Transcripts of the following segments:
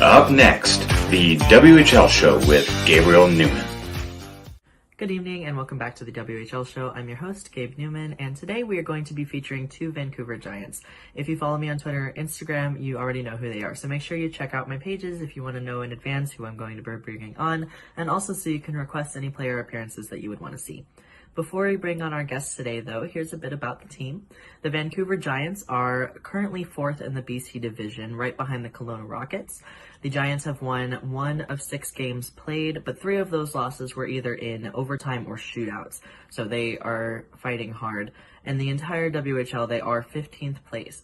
Up next, the WHL Show with Gabriel Neumann. Good evening and welcome back to the WHL Show. I'm your host, Gabe Neumann, and today we are going to be featuring two Vancouver Giants. If you follow me on Twitter or Instagram, you already know who they are, so make sure you check out my pages if you want to know in advance who I'm going to be bringing on, and also so you can request any player appearances that you would want to see. Before we bring on our guests today, though, here's a bit about the team. The Vancouver Giants are currently fourth in the BC division, right behind the Kelowna Rockets. The Giants have won 1 of 6 games played, but 3 of those losses were either in overtime or shootouts, so they are fighting hard. In the entire WHL, they are 15th place.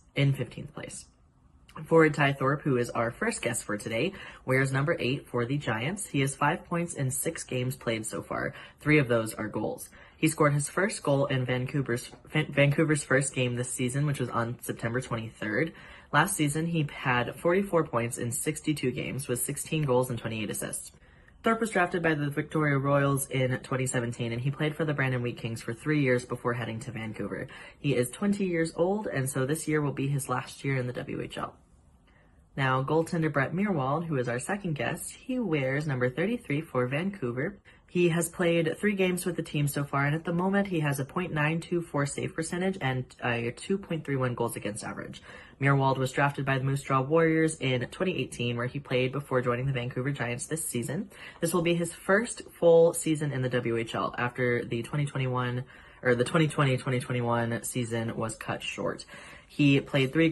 Forward Ty Thorpe, who is our first guest for today, wears number 8 for the Giants. He has 5 points in 6 games played so far. 3 of those are goals. He scored his first goal in Vancouver's first game this season, which was on September 23rd. Last season, he had 44 points in 62 games with 16 goals and 28 assists. Thorpe was drafted by the Victoria Royals in 2017, and he played for the Brandon Wheat Kings for 3 years before heading to Vancouver. He is 20 years old, and so this year will be his last year in the WHL. Now, goaltender Brett Mirwald, who is our second guest, he wears number 33 for Vancouver. He has played 3 games with the team so far, and at the moment he has a .924 save percentage and a 2.31 goals against average. Mierwald was drafted by the Moose Jaw Warriors in 2018, where he played before joining the Vancouver Giants this season. This will be his first full season in the WHL after the 2020-2021 season was cut short. He played 3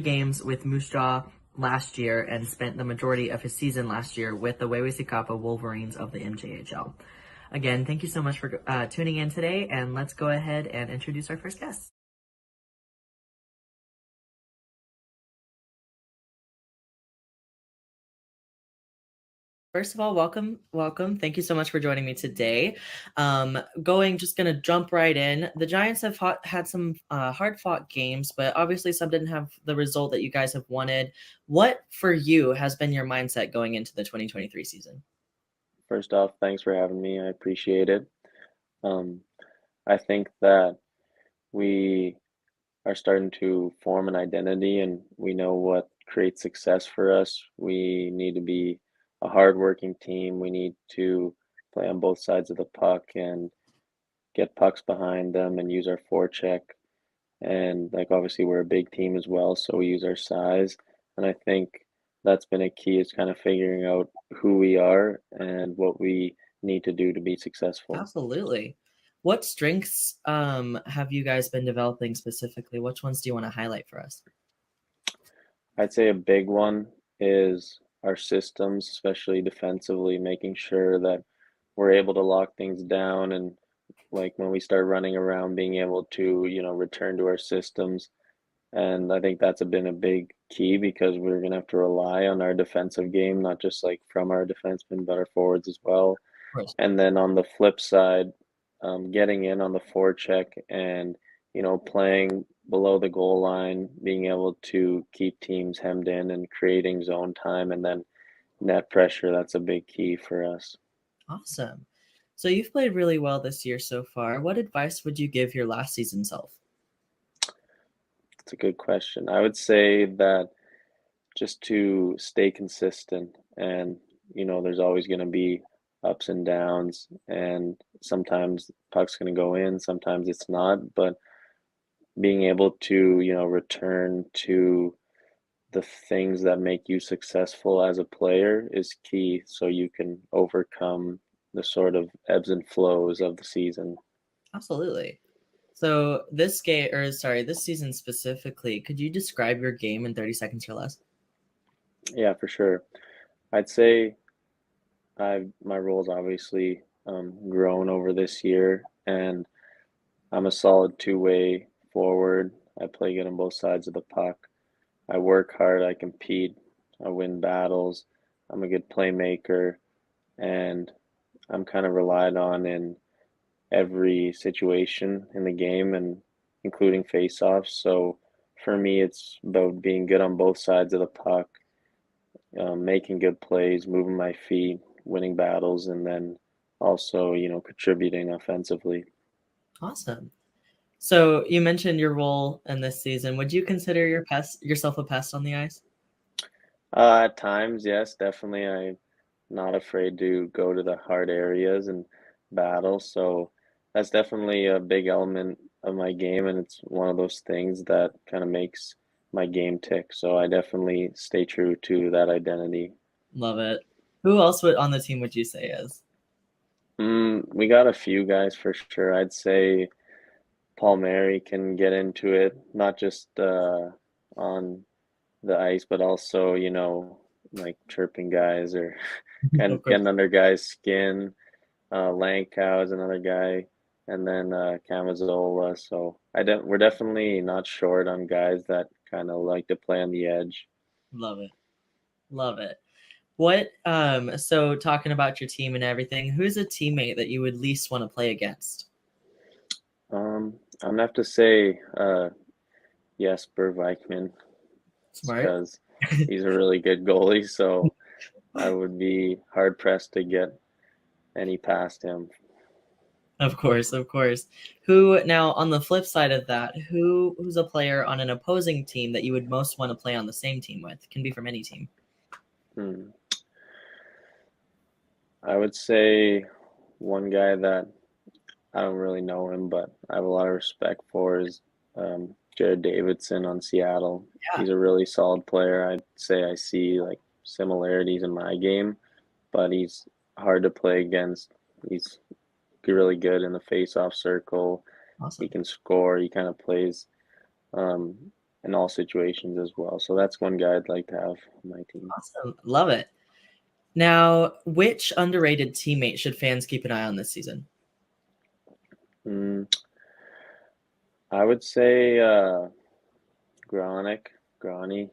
games with Moose Jaw last year and spent the majority of his season last year with the Wewesukapa Wolverines of the MJHL. Again, thank you so much for tuning in today, and let's go ahead and introduce our first guest. First of all, welcome. Thank you so much for joining me today. Just going to jump right in. The Giants have had some hard-fought games, but obviously some didn't have the result that you guys have wanted. What, for you, has been your mindset going into the 2023 season? First off, thanks for having me. I appreciate it. I think that we are starting to form an identity and we know what creates success for us. We need to be a hardworking team. We need to play on both sides of the puck and get pucks behind them and use our forecheck. And obviously we're a big team as well, so we use our size. And I think that's been a key, is kind of figuring out who we are and what we need to do to be successful. Absolutely. What strengths have you guys been developing specifically? Which ones do you want to highlight for us? I'd say a big one is our systems, especially defensively, making sure that we're able to lock things down and when we start running around, being able to, return to our systems. And I think that's been a big key because we're going to have to rely on our defensive game, not just from our defensemen, but our forwards as well. And then on the flip side, getting in on the forecheck and, playing below the goal line, being able to keep teams hemmed in and creating zone time and then net pressure, that's a big key for us. Awesome. So you've played really well this year so far. What advice would you give your last season self? That's a good question. I would say that just to stay consistent and, there's always going to be ups and downs and sometimes puck's going to go in, sometimes it's not, but being able to, return to the things that make you successful as a player is key so you can overcome the sort of ebbs and flows of the season. Absolutely. So this season specifically, could you describe your game in 30 seconds or less? Yeah, for sure. I'd say my role's obviously grown over this year, and I'm a solid two-way forward. I play good on both sides of the puck. I work hard, I compete, I win battles. I'm a good playmaker, and I'm kind of relied on in every situation in the game and including face-offs. So for me, it's about being good on both sides of the puck, making good plays, moving my feet, winning battles, and then also, contributing offensively. Awesome. So you mentioned your role in this season. Would you consider yourself a pest on the ice? At times, yes, definitely. I'm not afraid to go to the hard areas and battle. So that's definitely a big element of my game, and it's one of those things that kind of makes my game tick. So I definitely stay true to that identity. Love it. Who else on the team would you say is? We got a few guys for sure. I'd say Paul Mary can get into it, not just on the ice, but also, like chirping guys or kind Of of course. getting under guys' skin. Langkow is another guy, and then Camazola. So we're definitely not short on guys that kind of like to play on the edge. Love it. Love it. So talking about your team and everything, who's a teammate that you would least want to play against? I'm gonna have to say Jesper Vikman, Smart. because he's a really good goalie. So I would be hard pressed to get any past him. Of course, of course. Who now on the flip side of that, who's a player on an opposing team that you would most want to play on the same team with? Can be from any team. Hmm. I would say one guy that I don't really know him, but I have a lot of respect for is Jared Davidson on Seattle. Yeah. He's a really solid player. I'd say I see like similarities in my game, but he's hard to play against. He's really good in the face-off circle. He Awesome. can score. He kind of plays um, in all situations as well. So that's one guy I'd like to have on my team. Awesome. Love it. Now, which underrated teammate should fans keep an eye on this season? Mm, I would say Gronick, Gronny.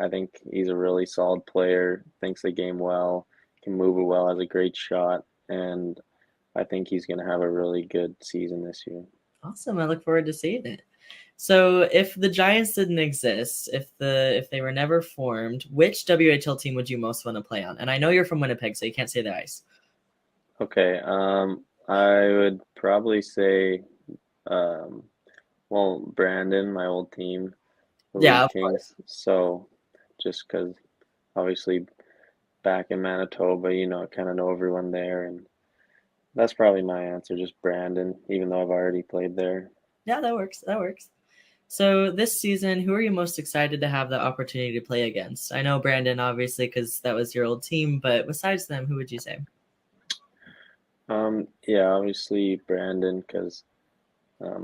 I think he's a really solid player. Thinks the game well, can move it well, has a great shot, and I think he's going to have a really good season this year. Awesome. I look forward to seeing it. So, if the Giants didn't exist, if they were never formed, which WHL team would you most want to play on? And I know you're from Winnipeg, so you can't say the ice. Okay, I would probably say, um, well, Brandon, my old team, the Yeah, Leaf of Kings. course. So just because obviously back in Manitoba, I kind of know everyone there, and that's probably my answer, just Brandon, even though I've already played there. Yeah, that works. That works. So this season, who are you most excited to have the opportunity to play against? I know Brandon, obviously, because that was your old team, but besides them, who would you say? Yeah, obviously Brandon, because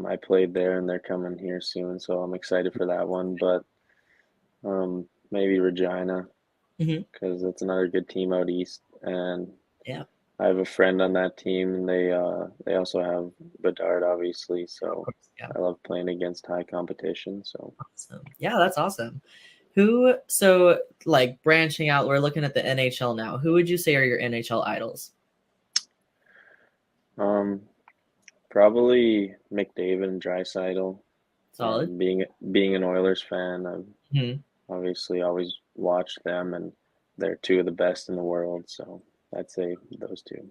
I played there and they're coming here soon, so I'm excited for that one. But maybe Regina, Hmm. because it's another good team out east, and Yeah. I have a friend on that team, and they also have Bedard, obviously. Of So course. Yeah. I love playing against high competition. So Awesome. Yeah, that's awesome. So like branching out, we're looking at the NHL now. Who would you say are your NHL idols? um, probably McDavid and Draisaitl. Solid. Being an Oilers fan, I've Hmm. obviously always watched them, and they're two of the best in the world. So I'd say those two.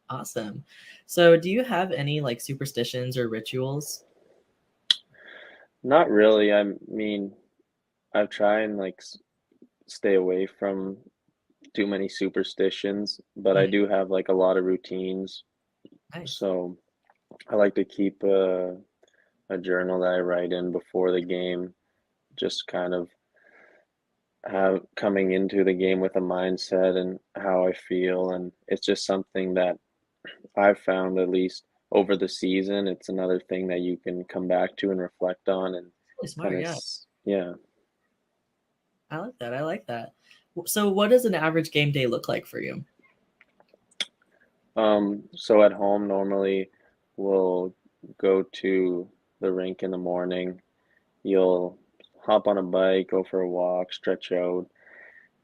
Awesome. So do you have any like superstitions or rituals? Not really. I mean, I've tried and like stay away from too many superstitions, but I Mhm. do have like a lot of routines. Nice. So I like to keep a journal that I write in before the game, just kind of have coming into the game with a mindset and how I feel. And it's just something that I've found, at least over the season. It's another thing that you can come back to and reflect on and Really kind smart. of, Yeah. yeah. I like that. I like that. So what does an average game day look like for you? So at home, normally we'll go to the rink in the morning. You'll hop on a bike, go for a walk, stretch out,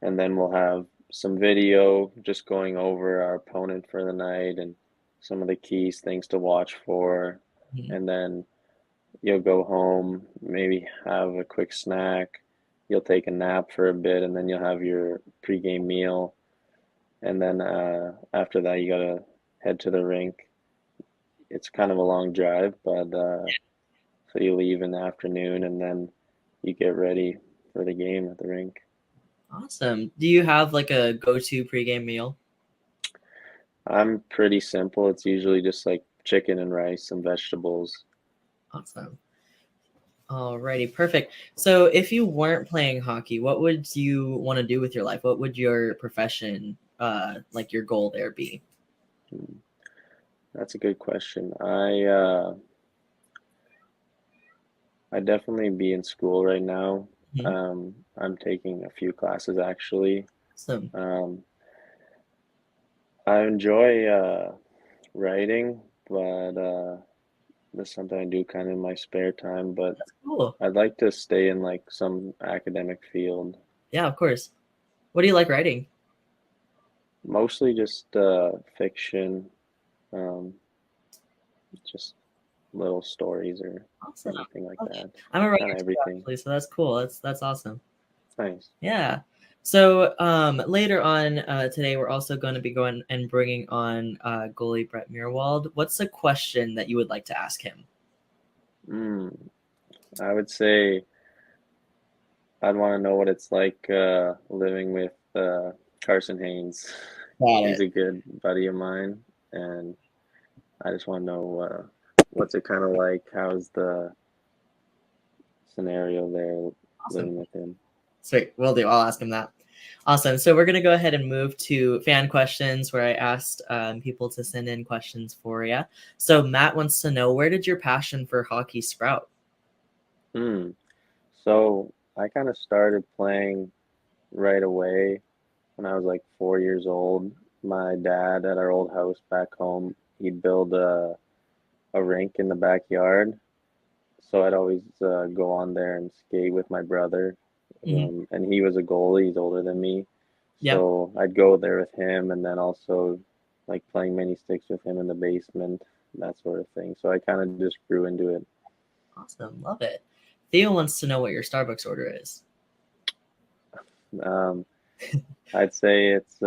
and then we'll have some video just going over our opponent for the night and some of the keys, things to watch for. Mhm. And then you'll go home, maybe have a quick snack. You'll take a nap for a bit, and then you'll have your pregame meal. And then after that, you gotta head to the rink. It's kind of a long drive, but so you leave in the afternoon, and then you get ready for the game at the rink. Awesome. Do you have like a go-to pregame meal? I'm pretty simple. It's usually just like chicken and rice, some vegetables. Awesome. Alrighty, perfect. So if you weren't playing hockey, what would you want to do with your life? What would your profession, like your goal there be? Hmm, That's a good question. I definitely be in school right now. Mhm. I'm taking a few classes actually. Awesome. Um, I enjoy writing, but that's something I do kind of in my spare time. But That's cool. I'd like to stay in like some academic field. Yeah, of course. What do you like writing? Mostly just fiction, um, just little stories or Awesome. anything like Oh, that. I'm a Kind writer of too, everything. actually, so that's cool. That's awesome. Nice. Yeah. So later on today, we're also going to be going and bringing on goalie Brett Mirwald. What's a question that you would like to ask him? Mm, I would say I'd want to know what it's like living with Carson Haynes. Got He's it. a good buddy of mine, and I just want to know what's it kind of like? How's the scenario there Awesome. living with him? Sweet. Will do. I'll ask him that. Awesome. So we're going to go ahead and move to fan questions where I asked people to send in questions for you. So Matt wants to know, where did your passion for hockey sprout? Hmm. So I kind of started playing right away when I was like 4 years old. My dad at our old house back home, he'd build a rink in the backyard. So I'd always go on there and skate with my brother. Hmm. And he was a goalie, he's older than me. Yep. So I'd go there with him and then also like playing mini sticks with him in the basement, that sort of thing. So I kind of just grew into it. Awesome. Love it. Theo wants to know what your Starbucks order is. Um, I'd say it's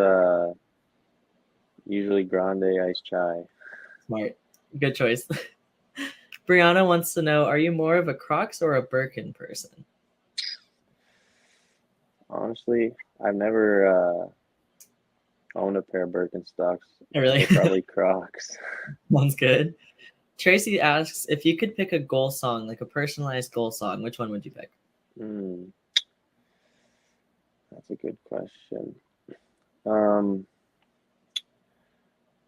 usually grande iced chai. Smart. Good choice. Brianna wants to know, are you more of a Crocs or a Birkin person? Honestly, I've never owned a pair of Birkenstocks, Oh, really? so probably Crocs. Sounds good. Tracy asks, if you could pick a goal song, like a personalized goal song, which one would you pick? Hmm, that's a good question. Um,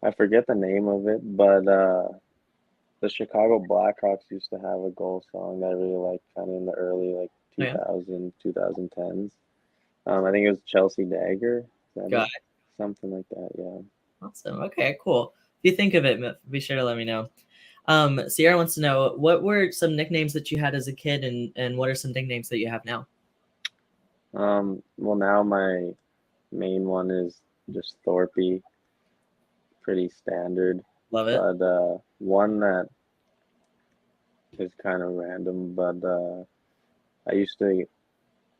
I forget the name of it, but the Chicago Blackhawks used to have a goal song that I really liked, kind of in the early like Oh, yeah. 2010s. I think it was Chelsea Dagger. Is that Got it? it. Something like that, yeah. Awesome. Okay, cool. If you think of it, be sure to let me know. Sierra wants to know, what were some nicknames that you had as a kid, and what are some nicknames that you have now? Well, now my main one is just Thorpe, pretty standard. Love it. But one that is kind of random, but I used to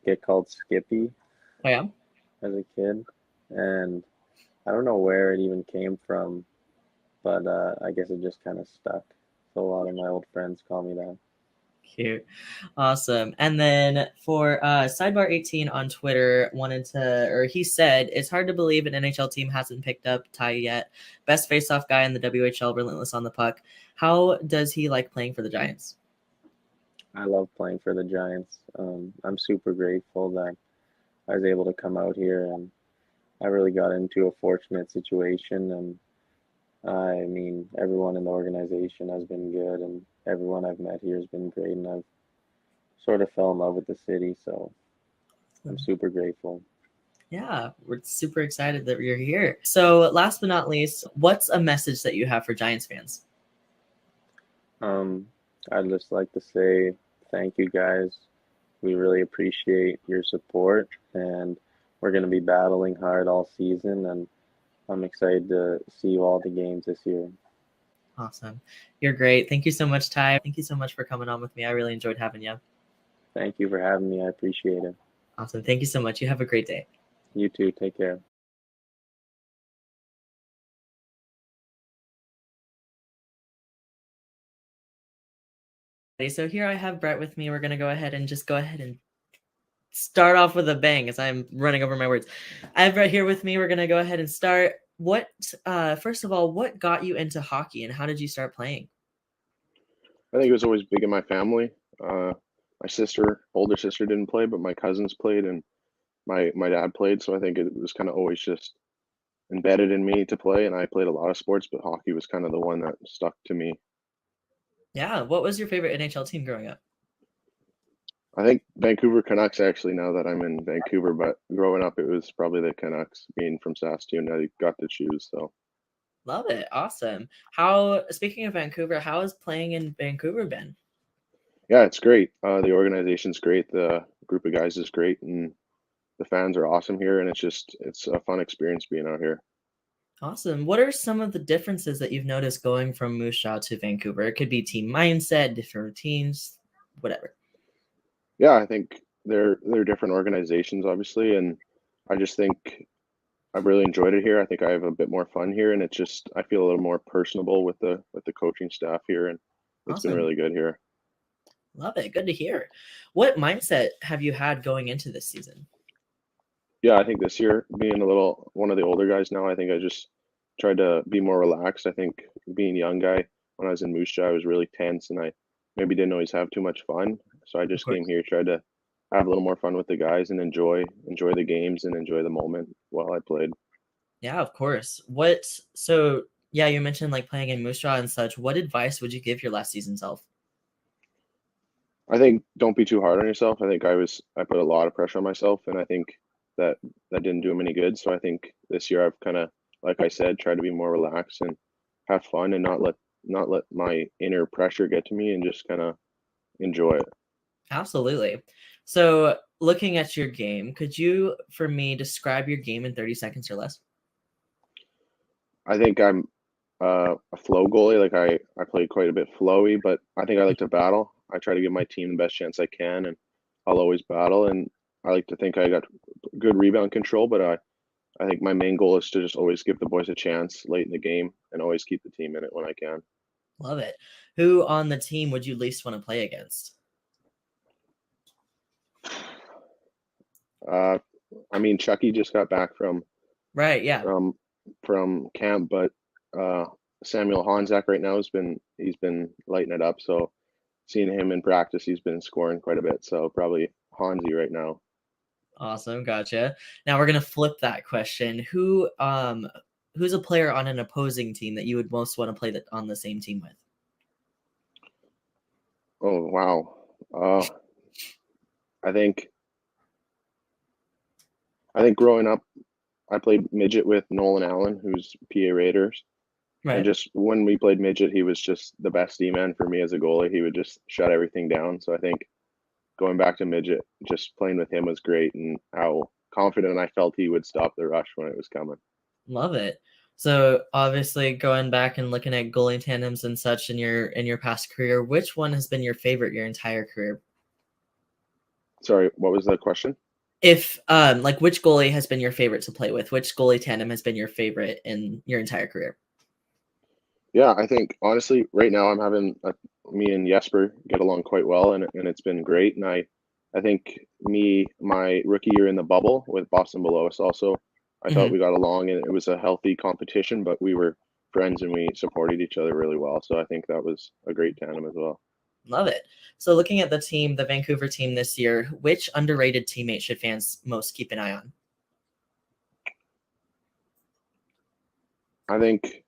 get called Skippy Oh, yeah. as a kid, and I don't know where it even came from, but I guess it just kind of stuck. So a lot of my old friends call me that. Cute. Awesome. And then for Sidebar 18 on Twitter wanted to, or he said, it's hard to believe an NHL team hasn't picked up Ty yet. Best faceoff guy in the WHL, relentless on the puck. How does he like playing for the Giants? I love playing for the Giants. I'm super grateful that I was able to come out here, and I really got into a fortunate situation. And I mean, everyone in the organization has been good, and everyone I've met here has been great, and I've sort of fell in love with the city, so I'm super grateful. Yeah, we're super excited that you're here. So last but not least, what's a message that you have for Giants fans? Um, I'd just like to say thank you guys. We really appreciate your support, and we're going to be battling hard all season, and I'm excited to see you all the games this year. Awesome. You're great. Thank you so much, Ty. Thank you so much for coming on with me. I really enjoyed having you. Thank you for having me. I appreciate it. Awesome. Thank you so much. You have a great day. You too. Take care. So here I have Brett with me. We're going to go ahead and start off with a bang as I'm running over my words. I have right here with me, we're going to go ahead and start. First of all, what got you into hockey and how did you start playing? I think it was always big in my family. My older sister didn't play, but my cousins played and my dad played. So I think it was kind of always just embedded in me to play. And I played a lot of sports, but hockey was kind of the one that stuck to me. Yeah. What was your favorite NHL team growing up? I think Vancouver Canucks actually, now that I'm in Vancouver, but growing up it was probably the Canucks. Being from Saskatoon, I got to choose. So Love it. Awesome. Speaking of Vancouver, how has playing in Vancouver been? yeah, it's great. The organization's great. The group of guys is great, and the fans are awesome here. And it's a fun experience being out here. Awesome. What are some of the differences that you've noticed going from Moose Jaw to Vancouver? It could be team mindset, different routines, whatever. Yeah, I think they're different organizations, obviously, and I just think I've really enjoyed it here. I think I have a bit more fun here, and I feel a little more personable with the coaching staff here, and it's been Awesome. really good here. Love it. Good to hear. What mindset have you had going into this season? Yeah, I think this year, being one of the older guys now, I think I just tried to be more relaxed. I think being a young guy, when I was in Moose Jaw, I was really tense, and I maybe didn't always have too much fun. So I just came here, tried to have a little more fun with the guys and enjoy the games and enjoy the moment while I played. Yeah, of course. Yeah, you mentioned like playing in Moose Jaw and such. What advice would you give your last season self? I think don't be too hard on yourself. I think I put a lot of pressure on myself, and I think that didn't do him any good. So I think this year I've kind of, like I said, tried to be more relaxed and have fun and not let my inner pressure get to me and just kind of enjoy it. Absolutely. So looking at your game, could you, for me, describe your game in 30 seconds or less? I think I'm a flow goalie. Like I play quite a bit flowy, but I think I like to battle. I try to give my team the best chance I can, and I'll always battle. And I like to think I got good rebound control, but I think my main goal is to just always give the boys a chance late in the game and always keep the team in it when I can. Love it. Who on the team would you least want to play against? I mean, Chucky just got back from camp, but Samuel Honzak right now he's been lighting it up. So seeing him in practice, he's been scoring quite a bit. So probably Honzi right now. Awesome, gotcha. Now we're gonna flip that question. Who's a player on an opposing team that you would most want to play on the same team with? Oh wow. I think growing up, I played midget with Nolan Allen, who's PA Raiders. Right. And just when we played midget, he was just the best D-man for me as a goalie. He would just shut everything down. So I think going back to midget, just playing with him was great, and how confident I felt he would stop the rush when it was coming. Love it. So obviously going back and looking at goalie tandems and such in your past career, which one has been your favorite your entire career? Sorry, what was the question? If like which goalie has been your favorite to play with? Which goalie tandem has been your favorite in your entire career? Yeah, I think honestly, right now I'm having me and Jesper get along quite well, and it's been great. And I think my rookie year in the bubble with Boston Below us also, I thought we got along, and it was a healthy competition, but we were friends and we supported each other really well. So I think that was a great tandem as well. Love it. So looking at the Vancouver team this year, which underrated teammate should fans most keep an eye on? I think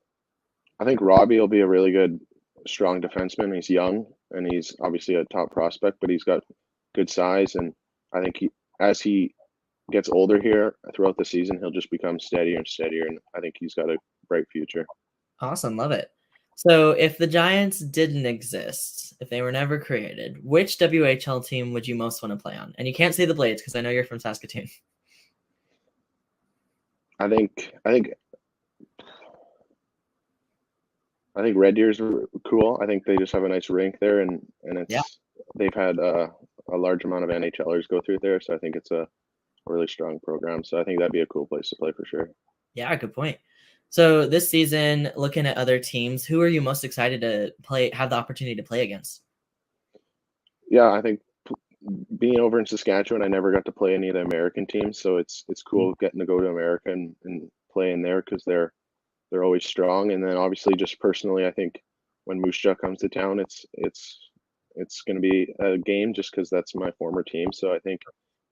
Robbie will be a really good, strong defenseman. He's young and he's obviously a top prospect, but he's got good size. And I think as he gets older here throughout the season, he'll just become steadier and steadier. And I think he's got a bright future. Awesome. Love it. So if the Giants didn't exist, if they were never created, which WHL team would you most want to play on? And you can't say the Blades because I know you're from Saskatoon. I think Red Deer's cool. I think they just have a nice rink there, and they've had a large amount of NHLers go through there, so I think it's a really strong program. So I think that'd be a cool place to play for sure. Yeah, good point. So this season, looking at other teams, who are you most excited to have the opportunity to play against? Yeah, I think being over in Saskatchewan, I never got to play any of the American teams, so it's cool getting to go to America and play in there because they're always strong. And then obviously, just personally, I think when Moose Jaw comes to town, it's going to be a game just because that's my former team. So I think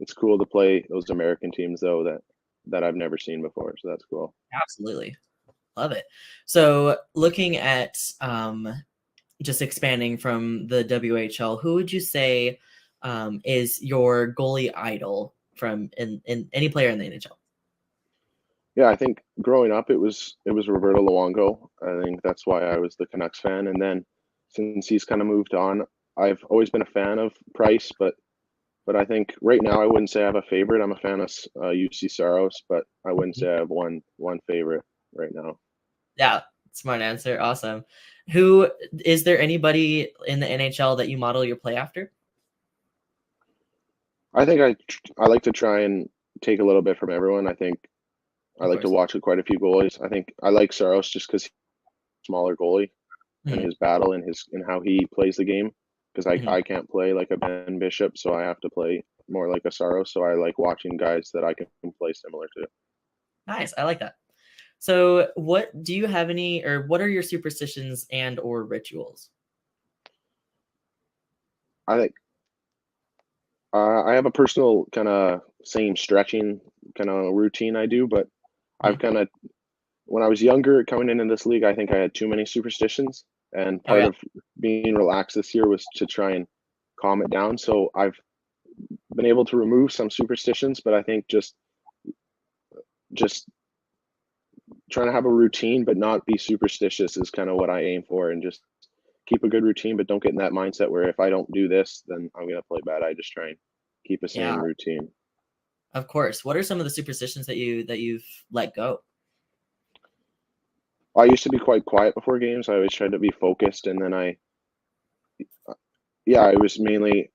it's cool to play those American teams though that I've never seen before. So that's cool. Absolutely. Love it. So looking at just expanding from the WHL, who would you say is your goalie idol from in any player in the NHL? Yeah, I think growing up it was Roberto Luongo. I think that's why I was the Canucks fan. And then since he's kind of moved on, I've always been a fan of Price, but I think right now I wouldn't say I have a favorite. I'm a fan of UC Saros, but I wouldn't say I have one favorite right now. Yeah, smart answer. Awesome. Who is there anybody in the NHL that you model your play after? I think I like to try and take a little bit from everyone. I think I Of like to course. watch quite a few goalies. I think I like Saros just because he's a smaller goalie and Mhm. his battle and how he plays the game. Because Mhm. I can't play like a Ben Bishop, so I have to play more like a Saros. So I like watching guys that I can play similar to. Nice. I like that. So what do you have any, or what are your superstitions and or rituals? I think I have a personal kind of same stretching kind of routine I do, but I've kind of when I was younger coming into this league, I think I had too many superstitions, and Oh part yeah. of being relaxed this year was to try and calm it down. So I've been able to remove some superstitions, but I think just trying to have a routine but not be superstitious is kind of what I aim for, and just keep a good routine, but don't get in that mindset where if I don't do this, then I'm gonna play bad. I just try and keep a Yeah, same routine. of course. What are some of the superstitions that you've let go? I used to be quite quiet before games. I always tried to be focused, and then yeah, I was mainly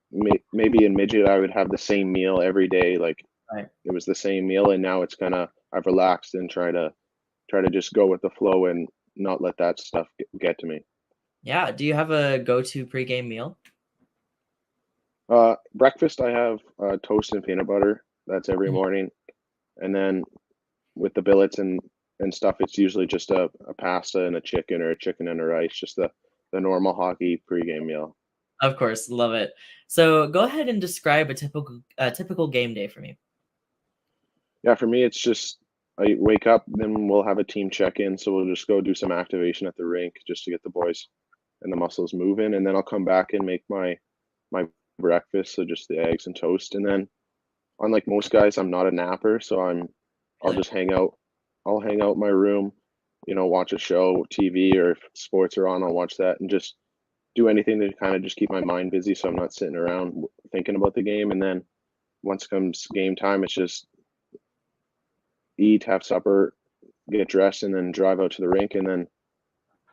maybe in midget. I would have the same meal every day, like Right. it was the same meal, and now it's kind of I've relaxed and try to just go with the flow and not let that stuff get to me. Yeah. Do you have a go-to pregame meal? Breakfast, I have toast and peanut butter. That's every Mhm. morning, and then with the billets and stuff, it's usually just a pasta and a chicken or a chicken and a rice, just the normal hockey pregame meal. Of course, love it. So go ahead and describe a typical game day for me. Yeah, for me, it's just I wake up, then we'll have a team check in, so we'll just go do some activation at the rink just to get the boys and the muscles moving, and then I'll come back and make my breakfast, so just the eggs and toast, and then unlike most guys, I'm not a napper, so I'll Really? just hang out. I'll hang out in my room, watch a show, TV, or if sports are on, I'll watch that and just do anything to kind of just keep my mind busy so I'm not sitting around thinking about the game. And then once comes game time, it's just eat, have supper, get dressed, and then drive out to the rink, and then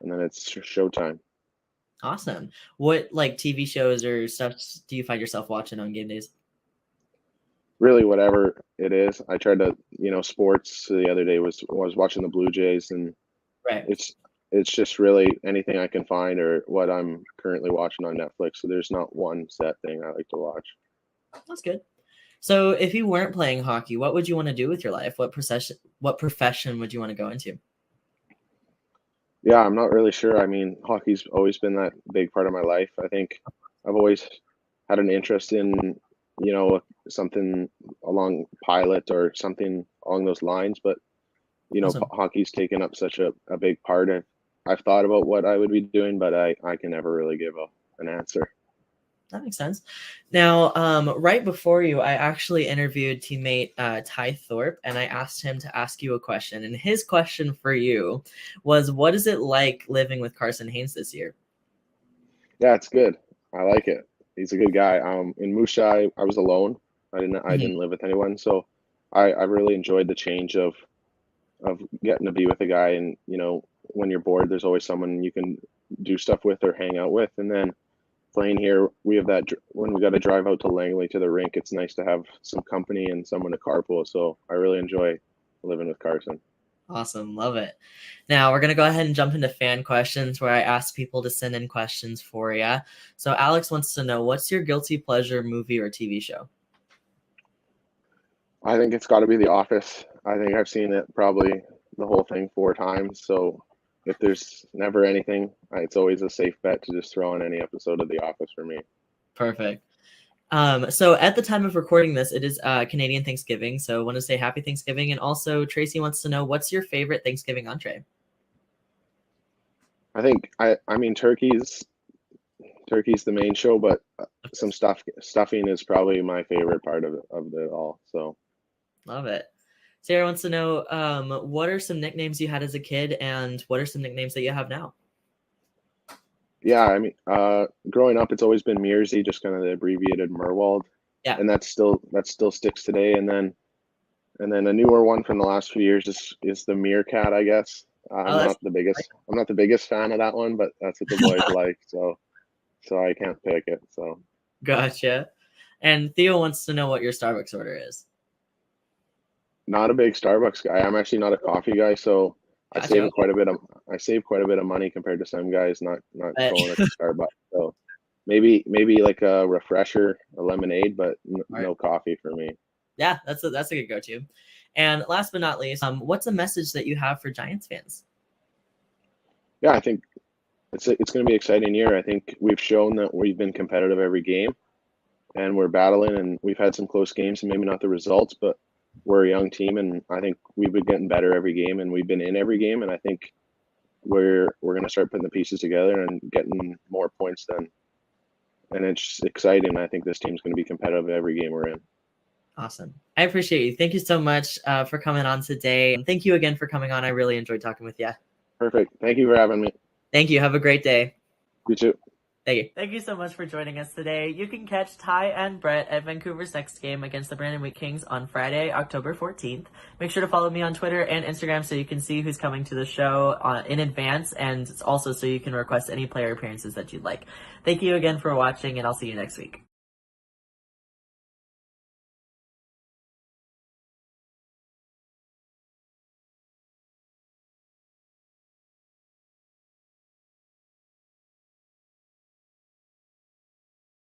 it's showtime. Awesome. What like TV shows or stuff do you find yourself watching on game days? Really, whatever it is. I tried to, sports the other day was watching the Blue Jays, and Right. it's it's just really anything I can find or what I'm currently watching on Netflix. So there's not one set thing I like to watch. That's good. So if you weren't playing hockey, what would you want to do with your life? What profession would you want to go into? Yeah, I'm not really sure. I mean, hockey's always been that big part of my life. I think I've always had an interest in, something along pilot or something along those lines. But, Awesome. hockey's taken up such a big part. I've thought about what I would be doing, but I can never really give an answer. That makes sense. Now, right before you, I actually interviewed teammate Ty Thorpe, and I asked him to ask you a question. And his question for you was, "What is it like living with Carson Haynes this year?" Yeah, it's good. I like it. He's a good guy. In Musha, I was alone. I Mhm. didn't live with anyone, so I really enjoyed the change of getting to be with a guy, and when you're bored, there's always someone you can do stuff with or hang out with. And then playing here, we have that when we got to drive out to Langley to the rink. It's nice to have some company and someone to carpool. So I really enjoy living with Carson. Awesome. Love it. Now we're going to go ahead and jump into fan questions where I ask people to send in questions for you. So Alex wants to know, what's your guilty pleasure movie or TV show? I think it's got to be The Office. I think I've seen it probably the whole thing 4 times. So if there's never anything, it's always a safe bet to just throw on any episode of The Office for me. Perfect. So at the time of recording this, it is Canadian Thanksgiving. So I want to say happy Thanksgiving. And also Tracy wants to know, what's your favorite Thanksgiving entree? I think I mean turkey's the main show, but some stuffing is probably my favorite part of it all. So Love it. Sarah wants to know, what are some nicknames you had as a kid, and what are some nicknames that you have now? yeah, I mean, growing up, it's always been Mearsy, just kind of the abbreviated Mierwald. Yeah. And that still sticks today. And then a newer one from the last few years is the Meerkat, I guess. I'm not the biggest fan of that one, but that's what the boys like. So I can't pick it. So Gotcha. And Theo wants to know what your Starbucks order is. not a big Starbucks guy. I'm actually not a coffee guy, so I Gotcha. save quite a bit of money compared to some guys not going to Starbucks. So maybe like a refresher, a lemonade, but no coffee for me. Yeah, that's a good go-to. And last but not least, what's a message that you have for Giants fans? Yeah, I think it's going to be an exciting year. I think we've shown that we've been competitive every game, and we're battling, and we've had some close games and maybe not the results, but we're a young team, and I think we've been getting better every game, and we've been in every game, and I think we're going to start putting the pieces together and getting more points then. And it's exciting. I think this team's going to be competitive every game we're in. Awesome. I appreciate you. Thank you so much for coming on today. And thank you again for coming on. I really enjoyed talking with you. Perfect. Thank you for having me. Thank you. Have a great day. You too. Thank you. Thank you so much for joining us today. You can catch Ty and Brett at Vancouver's next game against the Brandon Wheat Kings on Friday, October 14th. Make sure to follow me on Twitter and Instagram so you can see who's coming to the show in advance, and also so you can request any player appearances that you'd like. Thank you again for watching, and I'll see you next week.